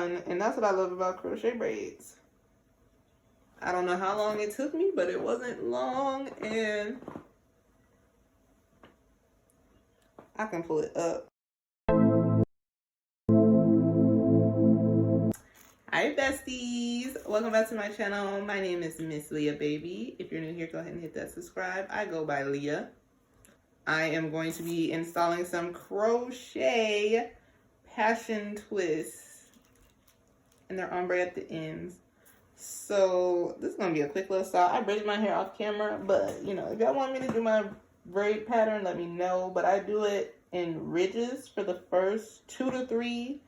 And that's what I love about crochet braids. I don't know how long it took me, but it wasn't long, and I can pull it up. Hi besties, welcome back to my channel. My name is Miss Leah Baby. If you're new here, go ahead and hit that subscribe. I go by Leah. I am going to be installing some crochet passion twists, and they're ombre at the ends. So this is gonna be a quick little style. I braided my hair off camera, but you know, if y'all want me to do my braid pattern, let me know. But I do it in ridges for the first 2 to 3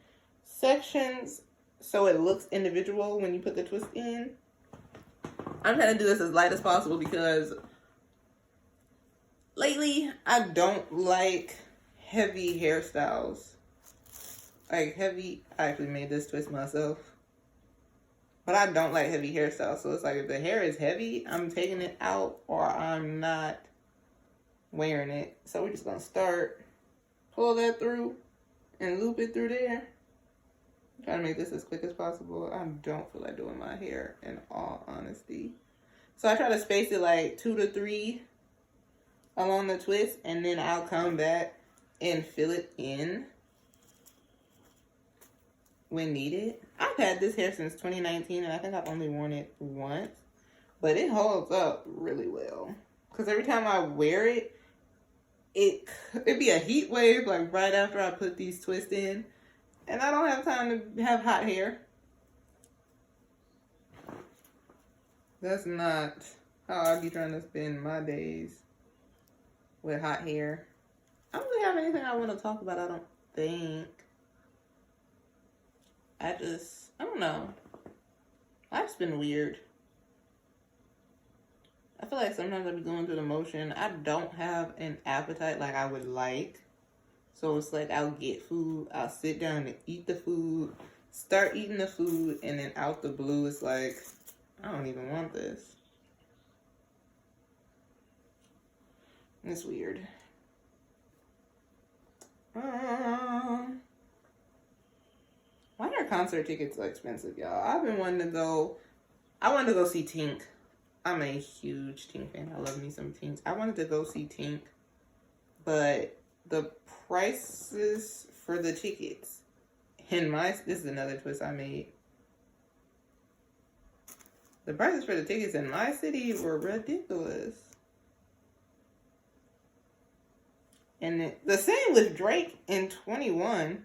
sections, so it looks individual when you put the twist in. I'm trying to do this as light as possible because lately I don't like heavy hairstyles. Like heavy, I actually made this twist myself. But I don't like heavy hairstyles, so it's like if the hair is heavy, I'm taking it out or I'm not wearing it. So we're just gonna start, pull that through and loop it through there. Try to make this as quick as possible. I don't feel like doing my hair, in all honesty. So I try to space it like 2 to 3 along the twist, and then I'll come back and fill it in when needed. I've had this hair since 2019, and I think I've only worn it once, but it holds up really well. Because every time I wear it, it'd be a heat wave like right after I put these twists in, and I don't have time to have hot hair. That's not how I be trying to spend my days with hot hair. I don't really have anything I want to talk about, I don't think. I don't know. Life's been weird. I feel like sometimes I be going through the motion. I don't have an appetite like I would like. So it's like I'll get food, I'll sit down and eat the food, start eating the food, and then out the blue it's like, I don't even want this. It's weird. Why are concert tickets so expensive, y'all? I've been wanting to go. I wanted to go see Tink. I'm a huge Tink fan. I love me some Tink. I wanted to go see Tink, but the prices for the tickets this is another twist I made. The prices for the tickets in my city were ridiculous. And the same with Drake in 21.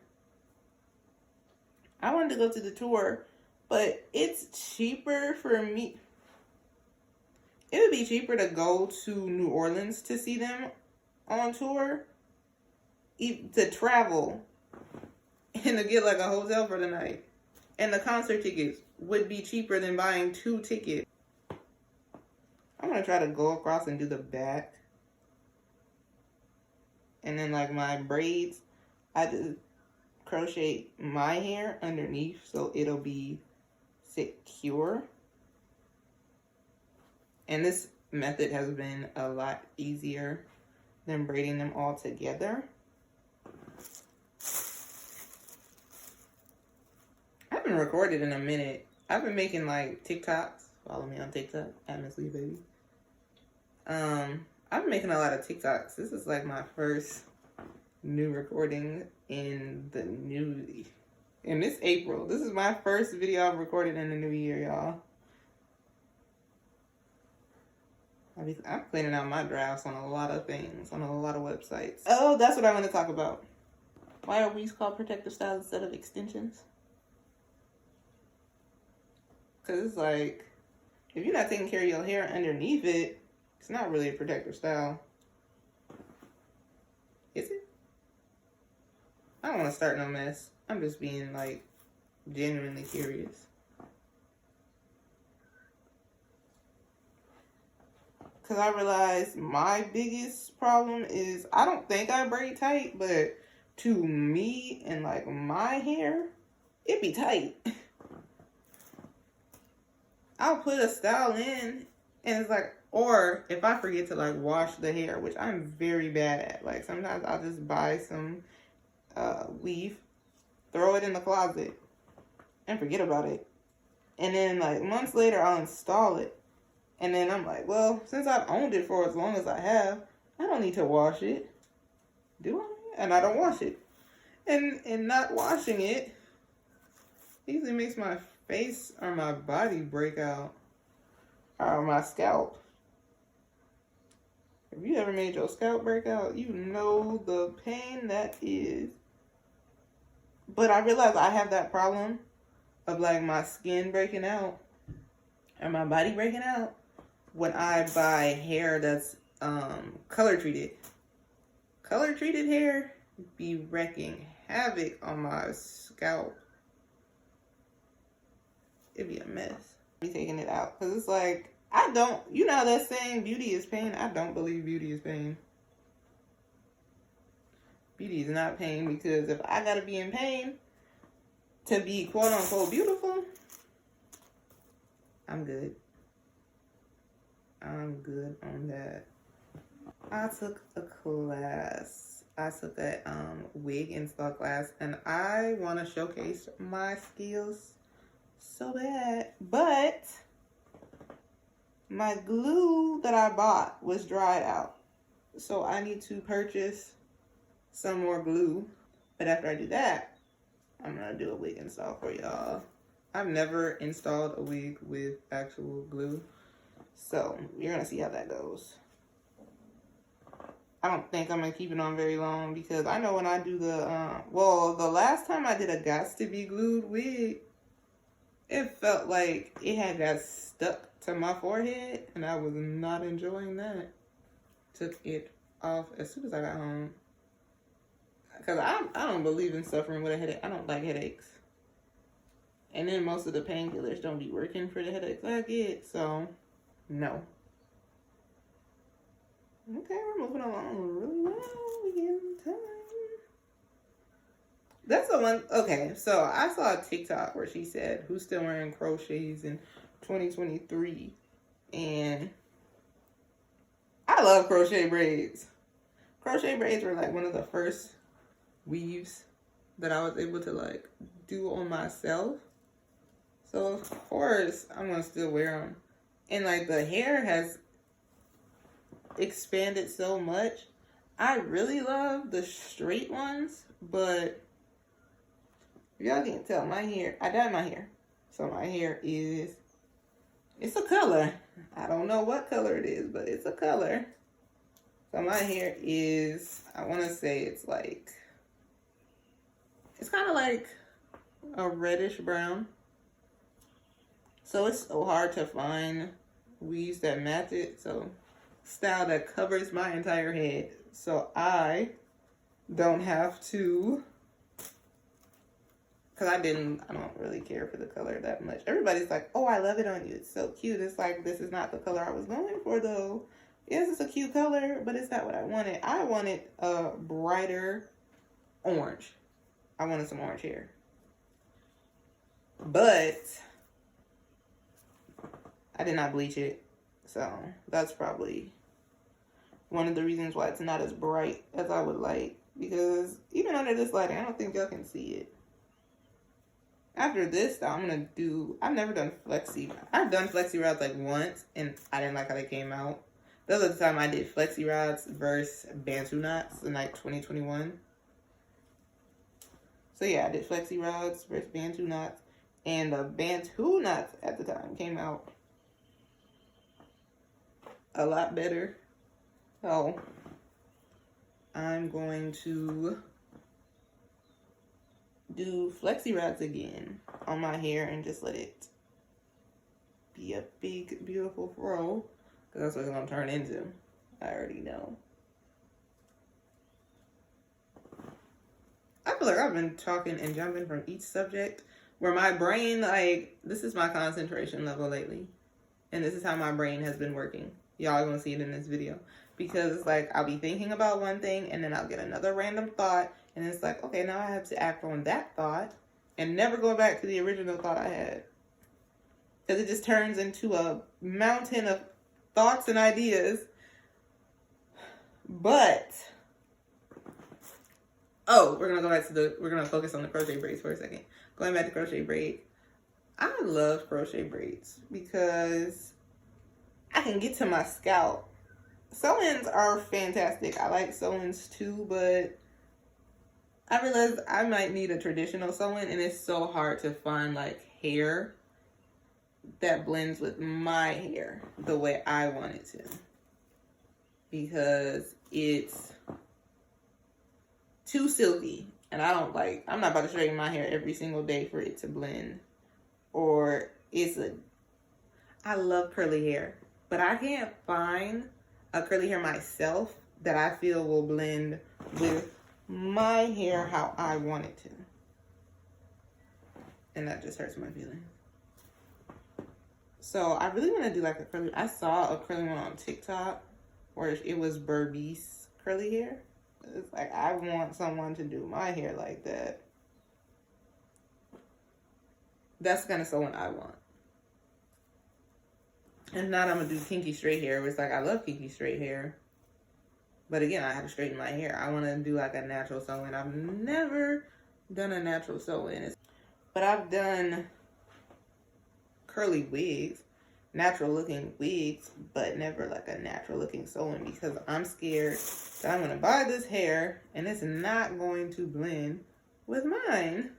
I wanted to go to the tour, but it's cheaper for me. It would be cheaper to go to New Orleans to see them on tour, to travel, and to get like a hotel for the night. And the concert tickets would be cheaper than buying 2 tickets. I'm going to try to go across and do the back. And then like my braids, I just crochet my hair underneath so it'll be secure. And this method has been a lot easier than braiding them all together. I haven't recorded in a minute. I've been making like TikToks. Follow me on TikTok at Miss Lee Baby. I've been making a lot of TikToks. This is like my first new recording in this April. This is my first video I've recorded in the new year, y'all. I'm cleaning out my drafts on a lot of things, on a lot of websites. Oh, that's what I want to talk about. Why are weaves called protective styles instead of extensions? Because it's like, if you're not taking care of your hair underneath it, it's not really a protective style. Is it? I don't want to start no mess. I'm just being like genuinely curious. Because I realized my biggest problem is I don't think I braid tight, but to me and like my hair, it be tight. I'll put a style in and it's like, or if I forget to like wash the hair, which I'm very bad at, like sometimes I'll just buy some weave, throw it in the closet, and forget about it. And then like months later, I'll install it. And then I'm like, well, since I've owned it for as long as I have, I don't need to wash it. Do I? And I don't wash it. And not washing it usually makes my face or my body break out. Or my scalp. If you ever made your scalp break out, you know the pain that is. But I realize I have that problem of like my skin breaking out or my body breaking out when I buy hair that's color treated. Color treated hair be wrecking havoc on my scalp. It'd be a mess. Be taking it out because it's like I don't, you know that saying beauty is pain. I don't believe beauty is pain. Beauty is not pain, because if I gotta be in pain to be quote unquote beautiful, I'm good. I'm good on that. I took a class. I took a wig install class, and I want to showcase my skills so bad. But my glue that I bought was dried out, so I need to purchase some more glue. But after I do that, I'm gonna do a wig install for y'all. I've never installed a wig with actual glue, so you're gonna see how that goes. I don't think I'm gonna keep it on very long, because I know when I do the the last time I did a Gots to Be Glued wig, it felt like it had got stuck to my forehead, and I was not enjoying that. Took it off as soon as I got home, because I don't believe in suffering with a headache. I don't like headaches. And then most of the painkillers don't be working for the headaches I get, so no. Okay, we're moving along really well. We getting time. That's the one. Okay, so I saw a TikTok where she said, who's still wearing crochets in 2023? And I love crochet braids. Crochet braids were like one of the first weaves that I was able to like do on myself. So of course I'm gonna still wear them. And like the hair has expanded so much. I really love the straight ones, but y'all can't tell, my hair, I dyed my hair. So my hair is, it's a color. I don't know what color it is, but it's a color. So my hair is, I want to say it's like, it's kind of like a reddish brown. So it's so hard to find weaves that match it. So style that covers my entire head, so I don't have to, because I don't really care for the color that much. Everybody's like, oh, I love it on you, it's so cute. It's like, this is not the color I was going for though. Yes, it's a cute color, but it's not what I wanted. I wanted a brighter orange. I wanted some orange hair, but I did not bleach it, so that's probably one of the reasons why it's not as bright as I would like, because even under this lighting, I don't think y'all can see it. After this, though, I'm gonna do, I've never done flexi. I've done flexi rods like once, and I didn't like how they came out. That was the time I did flexi rods versus Bantu knots in like 2021. So yeah, I did flexi rods versus Bantu knots, and the Bantu knots at the time came out a lot better. So I'm going to do flexi rods again on my hair and just let it be a big, beautiful fro, because that's what it's going to turn into. I already know. I feel like I've been talking and jumping from each subject, where my brain, like, this is my concentration level lately. And this is how my brain has been working. Y'all are going to see it in this video. Because it's like, I'll be thinking about one thing, and then I'll get another random thought, and it's like, okay, now I have to act on that thought, and never go back to the original thought I had. Because it just turns into a mountain of thoughts and ideas. But, oh, we're going to go back to we're going to focus on the crochet braids for a second. Going back to crochet braid. I love crochet braids because I can get to my scalp. Sew-ins are fantastic. I like sew-ins too, but I realized I might need a traditional sew-in, and it's so hard to find like hair that blends with my hair the way I want it to, because it's too silky, and I'm not about to straighten my hair every single day for it to blend. Or I love curly hair, but I can't find a curly hair myself that I feel will blend with my hair how I want it to. And that just hurts my feelings. So I really want to do like a curly. I saw a curly one on TikTok where it was Berbice curly hair. It's like, I want someone to do my hair like that. That's the kind of sewing I want. And not I'm going to do kinky straight hair, where it's like, I love kinky straight hair. But again, I have to straighten my hair. I want to do like a natural sew-in. I've never done a natural sew-in. But I've done curly wigs, natural looking wigs, but never like a natural looking sew-in, because I'm scared that I'm going to buy this hair and it's not going to blend with mine.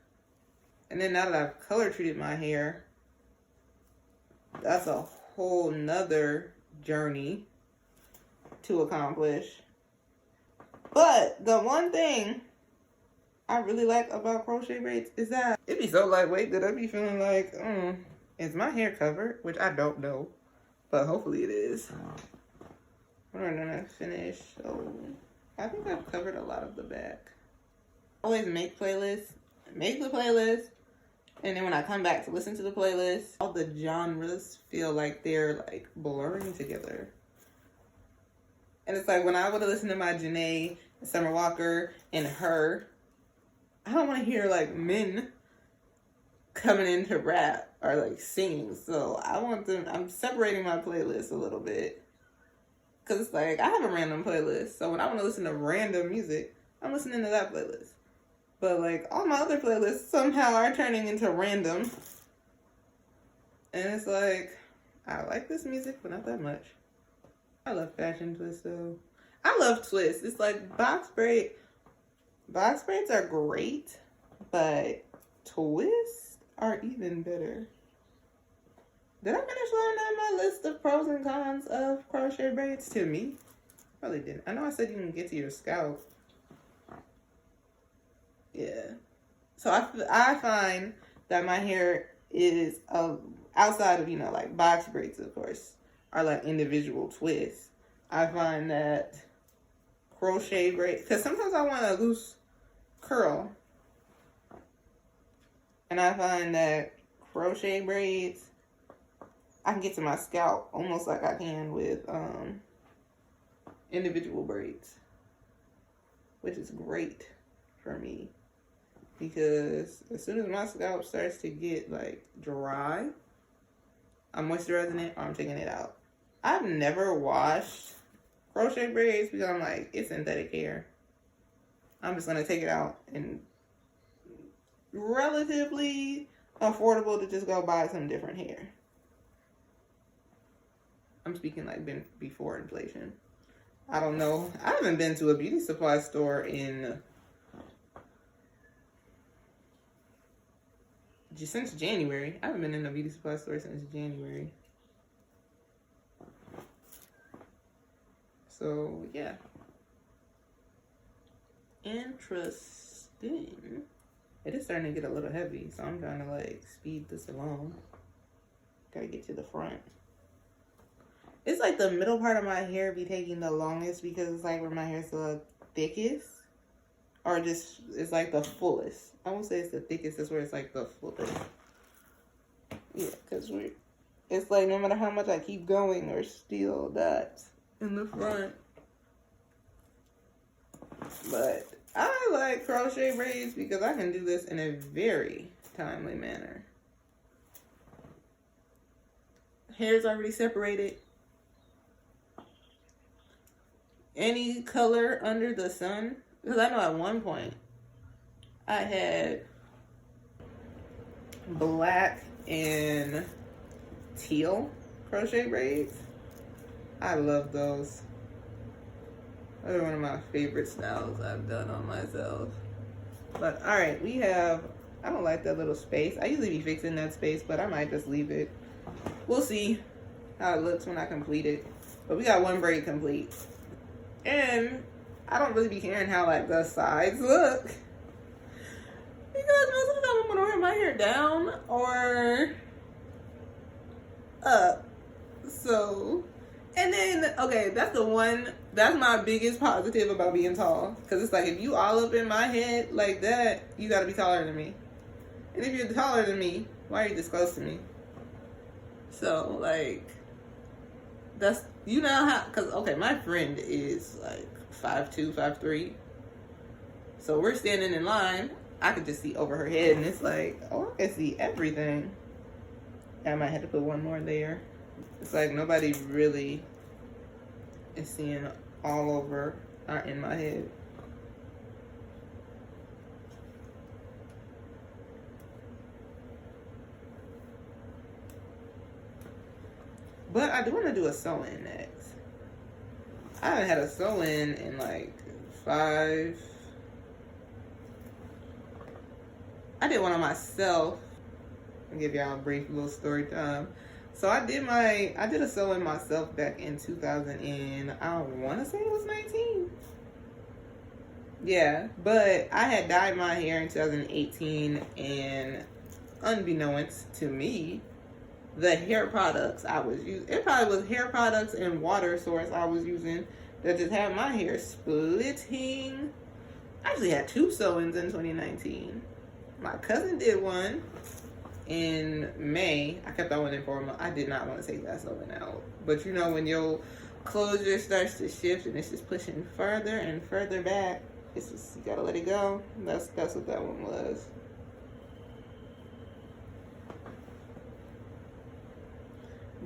And then now that I've color treated my hair, that's a whole nother journey to accomplish. But the one thing I really like about crochet braids is that it'd be so lightweight that I'd be feeling like, is my hair covered? Which I don't know, but hopefully it is. When am I gonna finish? So I think I've covered a lot of the back. Always make playlists, make the playlist, and then when I come back to listen to the playlist, all the genres feel like they're like blurring together. And it's like when I would listen to my Janae, Summer Walker, and her, I don't want to hear like men coming in to rap or like singing. So I'm separating my playlist a little bit. Cause it's like, I have a random playlist. So when I want to listen to random music, I'm listening to that playlist. But like all my other playlists somehow are turning into random. And it's like, I like this music, but not that much. I love fashion twists though. I love twists. It's like box braids are great, but twists are even better. Did I finish going down my list of pros and cons of crochet braids? To me, probably didn't. I know I said you can get to your scalp. Yeah. So I find that my hair is outside of, like box braids, of course, are like individual twists. I find that crochet braids, because sometimes I want a loose curl, and I find that crochet braids, I can get to my scalp almost like I can with individual braids, which is great for me, because as soon as my scalp starts to get like dry, I'm moisturizing it or I'm taking it out. I've never washed crochet braids because I'm like, it's synthetic hair. I'm just going to take it out, and relatively affordable to just go buy some different hair. I'm speaking like before inflation. I don't know. I haven't been to a beauty supply store since January. I haven't been in a beauty supply store since January. So, yeah. Interesting. It is starting to get a little heavy, so I'm trying to like speed this along. Gotta get to the front. It's like the middle part of my hair be taking the longest because it's like where my hair is the thickest. Or just, it's like the fullest. I won't say it's the thickest, it's where it's like the fullest. Yeah, because it's like no matter how much I keep going, there's still that in the front. But I like crochet braids because I can do this in a very timely manner. Hair's already separated. Any color under the sun. Because I know at one point I had black in teal crochet braids. I love those. They're one of my favorite styles I've done on myself. But all right, we have, I don't like that little space. I usually be fixing that space, but I might just leave it. We'll see how it looks when I complete it. But we got one braid complete. And I don't really be caring how like the sides look. Because most of the time I'm gonna wear my hair down or up. So, and then, okay, that's my biggest positive about being tall. Because it's like, if you all up in my head like that, you gotta be taller than me. And if you're taller than me, why are you this close to me? So, like, that's, you know how, because, okay, my friend is like 5'2", 5'3". So we're standing in line. I could just see over her head, and it's like, oh, I can see everything. I might have to put one more there. It's like nobody really is seeing all over or in my head. But I do want to do a sew-in next. I haven't had a sew-in in like 5. I did one on myself. I'll give y'all a brief little story time. So I did a sew-in myself back in 2000 and I want to say it was 19. Yeah, but I had dyed my hair in 2018, and unbeknownst to me, the hair products I was using, it probably was hair products and water source I was using that just had my hair splitting. I actually had 2 sew-ins in 2019. My cousin did one in May. I kept that one in for a month. I did not want to take that sew-in out. But you know, when your closure starts to shift and it's just pushing further and further back, it's just, you gotta let it go. That's what that one was.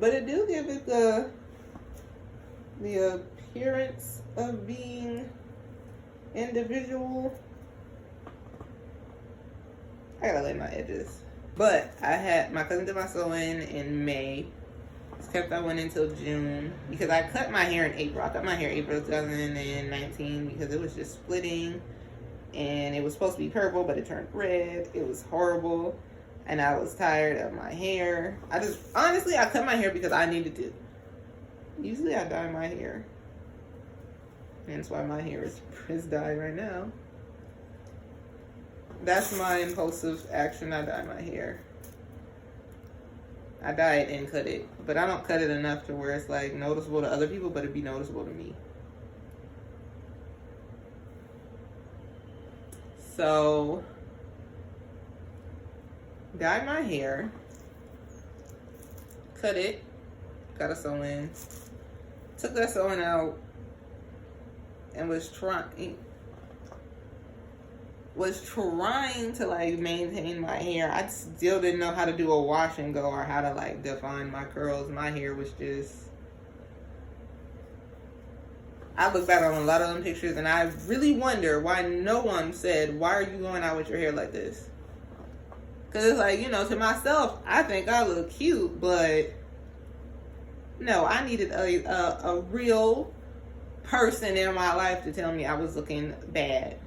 But it do give it the appearance of being individual. I gotta lay my edges. But I had, my cousin did my sew-in in May. Just kept that one until June. Because I cut my hair in April. I cut my hair April 2019 because it was just splitting. And it was supposed to be purple, but it turned red. It was horrible. And I was tired of my hair. Honestly, I cut my hair because I needed to. Usually I dye my hair. And that's why my hair is dyed right now. That's my impulsive action. I dye my hair. I dye it and cut it. But I don't cut it enough to where it's like noticeable to other people, but it'd be noticeable to me. So, dye my hair. Cut it. Got a sew-in. Took that sew-in out. And was trying to like maintain my hair. I still didn't know how to do a wash and go or how to like define my curls. My hair was just, I look back on a lot of them pictures and I really wonder why no one said, why are you going out with your hair like this? Because it's like, you know, to myself, I think I look cute, but no, I needed a real person in my life to tell me I was looking bad.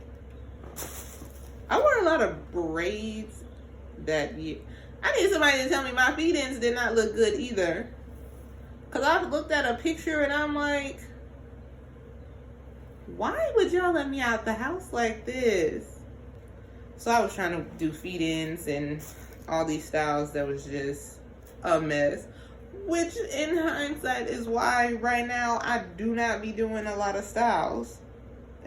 I wore a lot of braids that year. I need somebody to tell me my feet ends did not look good either. Because I looked at a picture and I'm like, why would y'all let me out the house like this? So I was trying to do feet ends and all these styles that was just a mess. Which in hindsight is why right now I do not be doing a lot of styles.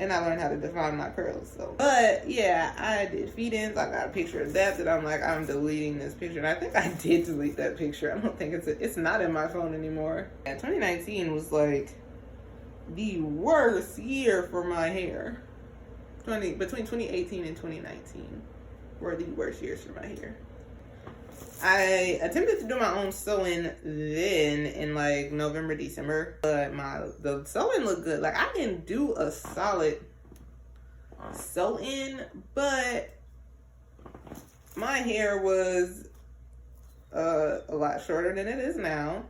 And I learned how to define my curls. So, but yeah, I did feet ends. I got a picture of that I'm like, I'm deleting this picture. And I think I did delete that picture. I don't think it's not in my phone anymore. And 2019 was like the worst year for my hair. Between 2018 and 2019 were the worst years for my hair. I attempted to do my own sew-in then in like November, December, but the sew-in looked good. Like I can do a solid sew-in, but my hair was a lot shorter than it is now,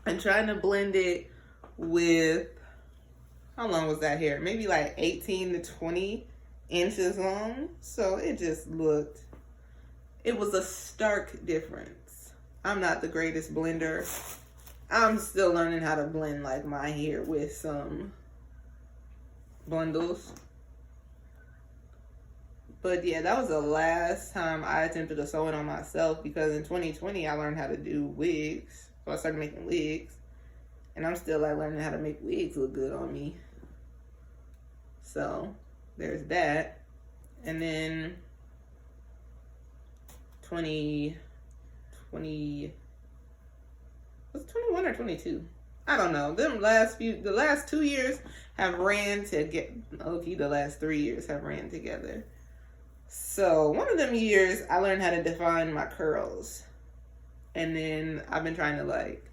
and trying to blend it with, how long was that hair? Maybe like 18 to 20 inches long. So it just looked, it was a stark difference. I'm not the greatest blender. I'm still learning how to blend like my hair with some bundles. But yeah, that was the last time I attempted to sew it on myself, because in 2020 I learned how to do wigs. So I started making wigs, and I'm still like learning how to make wigs look good on me. So there's that. And then 2020, was it 21 or 22? I don't know. The last 2 years have ran to get, okay, the last 3 years have ran together. So one of them years I learned how to define my curls. And then I've been trying to like,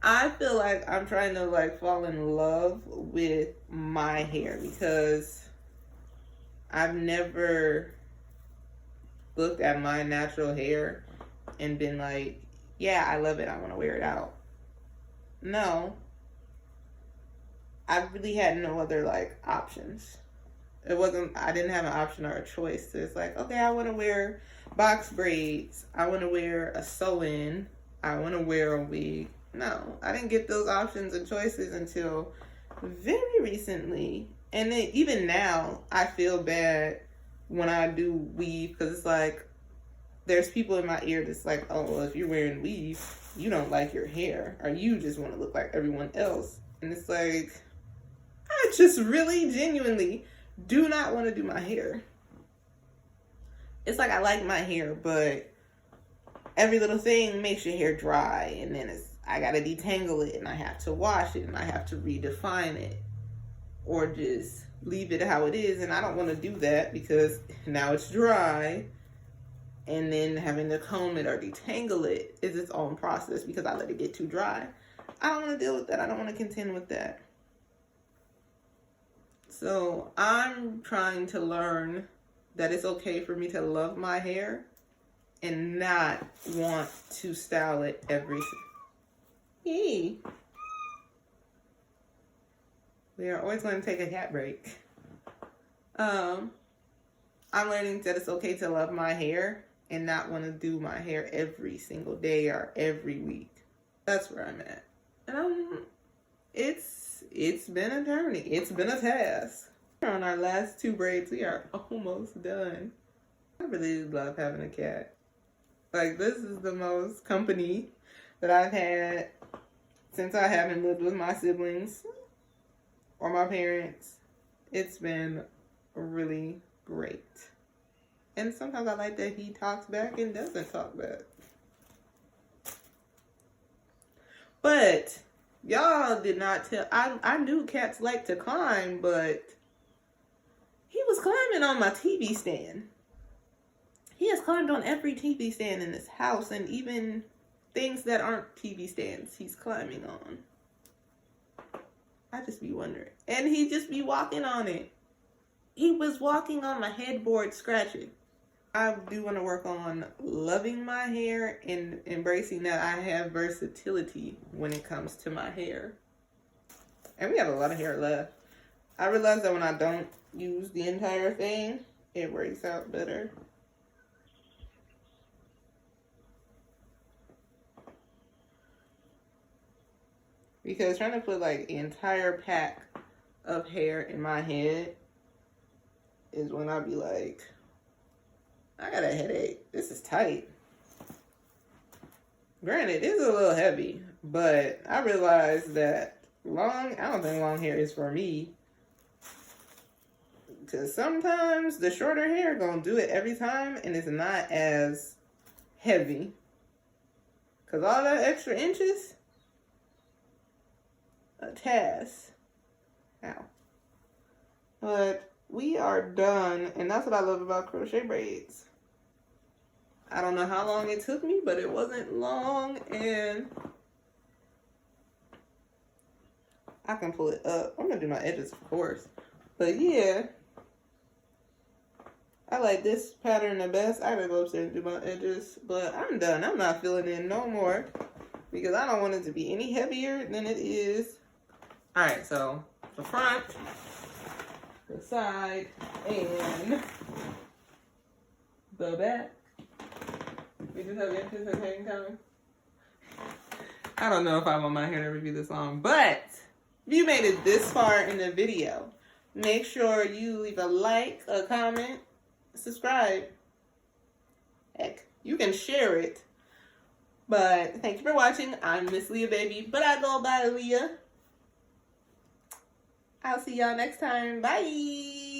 I feel like I'm trying to like fall in love with my hair, because I've never looked at my natural hair and been like, yeah, I love it, I want to wear it out. No. I really had no other like options. It wasn't, I didn't have an option or a choice. So it's like, okay, I want to wear box braids. I want to wear a sew-in. I want to wear a wig. No, I didn't get those options and choices until very recently. And then even now, I feel bad when I do weave, because it's like, there's people in my ear that's like, oh, well, if you're wearing weave, you don't like your hair, or you just want to look like everyone else. And it's like, I just really genuinely do not want to do my hair. It's like, I like my hair, but every little thing makes your hair dry, and then I gotta detangle it, and I have to wash it, and I have to redefine it, or just leave it how it is. And I don't want to do that, because now it's dry, and then having to comb it or detangle it is its own process, because I let it get too dry. I don't want to deal with that. I don't want to contend with that. So I'm trying to learn that it's okay for me to love my hair and not want to style it every. Hey. We are always going to take a cat break. I'm learning that it's okay to love my hair and not want to do my hair every single day or every week. That's where I'm at. And it's been a journey. It's been a task. We're on our last 2 braids. We are almost done. I really love having a cat. Like, this is the most company that I've had since I haven't lived with my siblings or my parents. It's been really great. And sometimes I like that he talks back and doesn't talk back. But y'all did not tell. I knew cats like to climb, but he was climbing on my TV stand. He has climbed on every TV stand in this house, and even things that aren't TV stands, he's climbing on. I just be wondering. And he just be walking on it. He was walking on my headboard scratching. I do want to work on loving my hair and embracing that I have versatility when it comes to my hair. And we have a lot of hair left. I realize that when I don't use the entire thing, it works out better. Because trying to put like the entire pack of hair in my head is when I be like, I got a headache. This is tight. Granted, it's a little heavy, but I realized that I don't think long hair is for me. Because sometimes the shorter hair gonna do it every time, and it's not as heavy. Because all that extra inches, a task. Ow. But we are done, and that's what I love about crochet braids. I don't know how long it took me, but it wasn't long, and I can pull it up. I'm gonna do my edges, of course. But yeah, I like this pattern the best. I gotta go upstairs and do my edges, but I'm done. I'm not filling in no more because I don't want it to be any heavier than it is. All right, so the front, the side, and the back. We just have anticipating time. I don't know if I want my hair to ever be this long, but if you made it this far in the video, make sure you leave a like, a comment, subscribe. Heck, you can share it. But thank you for watching. I'm Miss Liah Baby, but I go by Liah. I'll see y'all next time. Bye.